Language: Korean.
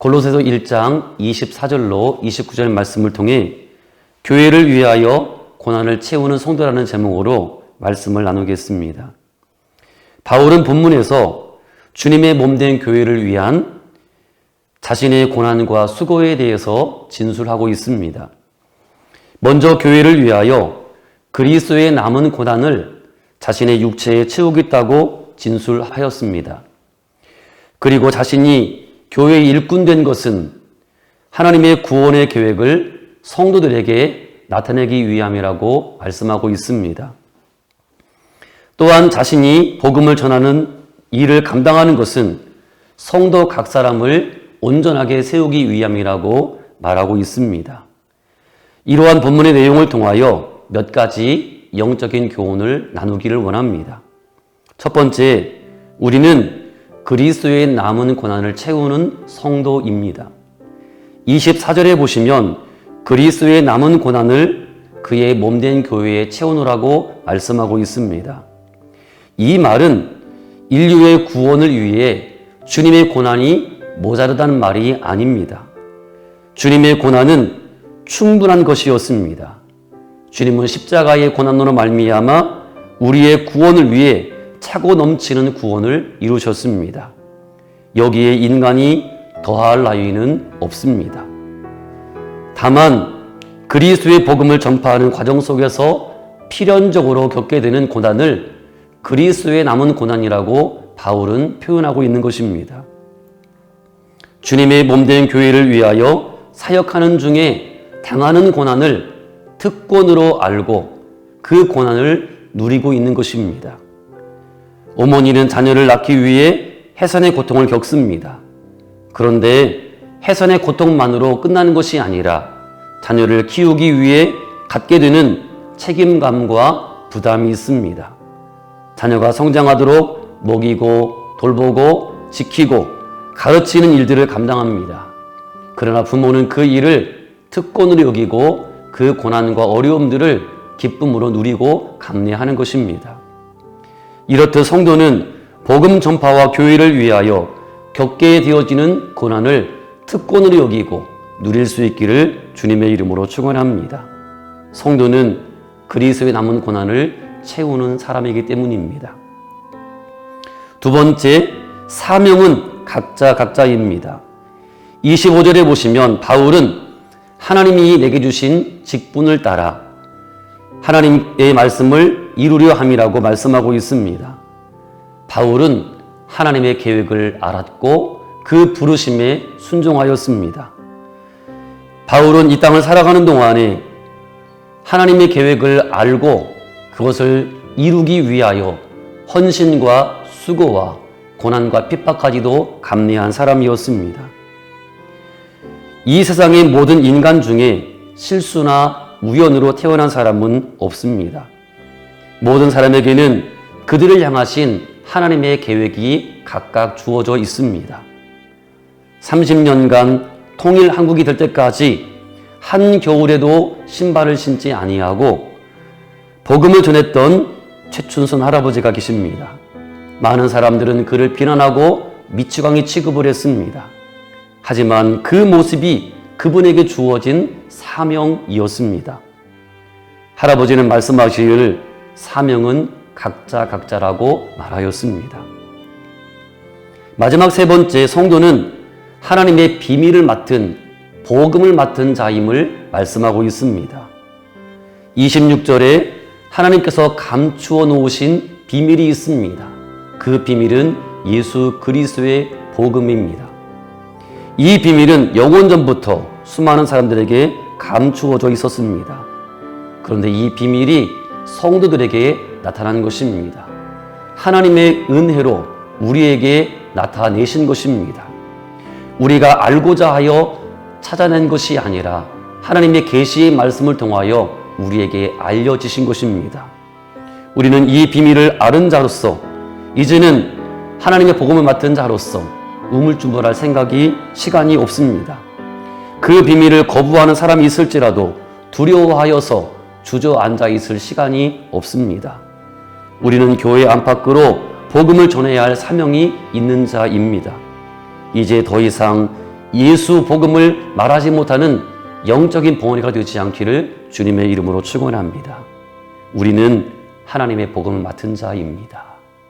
골로새서 1장 24절로 29절 말씀을 통해 교회를 위하여 고난을 채우는 성도라는 제목으로 말씀을 나누겠습니다. 바울은 본문에서 주님의 몸된 교회를 위한 자신의 고난과 수고에 대해서 진술하고 있습니다. 먼저 교회를 위하여 그리스도의 남은 고난을 자신의 육체에 채우겠다고 진술하였습니다. 그리고 자신이 교회의 일꾼 된 것은 하나님의 구원의 계획을 성도들에게 나타내기 위함이라고 말씀하고 있습니다. 또한 자신이 복음을 전하는 일을 감당하는 것은 성도 각 사람을 온전하게 세우기 위함이라고 말하고 있습니다. 이러한 본문의 내용을 통하여 몇 가지 영적인 교훈을 나누기를 원합니다. 첫 번째, 우리는 그리스도의 남은 고난을 채우는 성도입니다. 24절에 보시면 그리스도의 남은 고난을 그의 몸된 교회에 채우노라고 말씀하고 있습니다. 이 말은 인류의 구원을 위해 주님의 고난이 모자르다는 말이 아닙니다. 주님의 고난은 충분한 것이었습니다. 주님은 십자가의 고난으로 말미암아 우리의 구원을 위해 차고 넘치는 구원을 이루셨습니다. 여기에 인간이 더할 나위는 없습니다. 다만 그리스도의 복음을 전파하는 과정 속에서 필연적으로 겪게 되는 고난을 그리스도의 남은 고난이라고 바울은 표현하고 있는 것입니다. 주님의 몸된 교회를 위하여 사역하는 중에 당하는 고난을 특권으로 알고 그 고난을 누리고 있는 것입니다. 어머니는 자녀를 낳기 위해 해산의 고통을 겪습니다. 그런데 해산의 고통만으로 끝나는 것이 아니라 자녀를 키우기 위해 갖게 되는 책임감과 부담이 있습니다. 자녀가 성장하도록 먹이고 돌보고 지키고 가르치는 일들을 감당합니다. 그러나 부모는 그 일을 특권으로 여기고 그 고난과 어려움들을 기쁨으로 누리고 감내하는 것입니다. 이렇듯 성도는 복음 전파와 교회를 위하여 겪게 되어지는 고난을 특권으로 여기고 누릴 수 있기를 주님의 이름으로 축원합니다. 성도는 그리스도의 남은 고난을 채우는 사람이기 때문입니다. 두 번째, 사명은 각자입니다. 25절에 보시면 바울은 하나님이 내게 주신 직분을 따라 하나님의 말씀을 이루려 함이라고 말씀하고 있습니다. 바울은 하나님의 계획을 알았고 그 부르심에 순종하였습니다. 바울은 이 땅을 살아가는 동안에 하나님의 계획을 알고 그것을 이루기 위하여 헌신과 수고와 고난과 핍박까지도 감내한 사람이었습니다. 이 세상의 모든 인간 중에 실수나 우연으로 태어난 사람은 없습니다. 모든 사람에게는 그들을 향하신 하나님의 계획이 각각 주어져 있습니다. 30년간 통일 한국이 될 때까지 한겨울에도 신발을 신지 아니하고 복음을 전했던 최춘선 할아버지가 계십니다. 많은 사람들은 그를 비난하고 미치광이 취급을 했습니다. 하지만 그 모습이 그분에게 주어진 사명이었습니다. 할아버지는 말씀하시기를 사명은 각자라고 말하였습니다. 마지막 세 번째, 성도는 하나님의 비밀을 맡은 복음을 맡은 자임을 말씀하고 있습니다. 26절에 하나님께서 감추어 놓으신 비밀이 있습니다. 그 비밀은 예수 그리스도의 복음입니다. 이 비밀은 영원 전부터 수많은 사람들에게 감추어져 있었습니다. 그런데 이 비밀이 성도들에게 나타난 것입니다. 하나님의 은혜로 우리에게 나타내신 것입니다. 우리가 알고자 하여 찾아낸 것이 아니라 하나님의 계시의 말씀을 통하여 우리에게 알려지신 것입니다. 우리는 이 비밀을 아는 자로서 이제는 하나님의 복음을 맡은 자로서 우물쭈물할 생각이 시간이 없습니다. 그 비밀을 거부하는 사람이 있을지라도 두려워하여서 주저앉아 있을 시간이 없습니다. 우리는 교회 안팎으로 복음을 전해야 할 사명이 있는 자입니다. 이제 더 이상 예수 복음을 말하지 못하는 영적인 벙어리가 되지 않기를 주님의 이름으로 축원합니다. 우리는 하나님의 복음을 맡은 자입니다.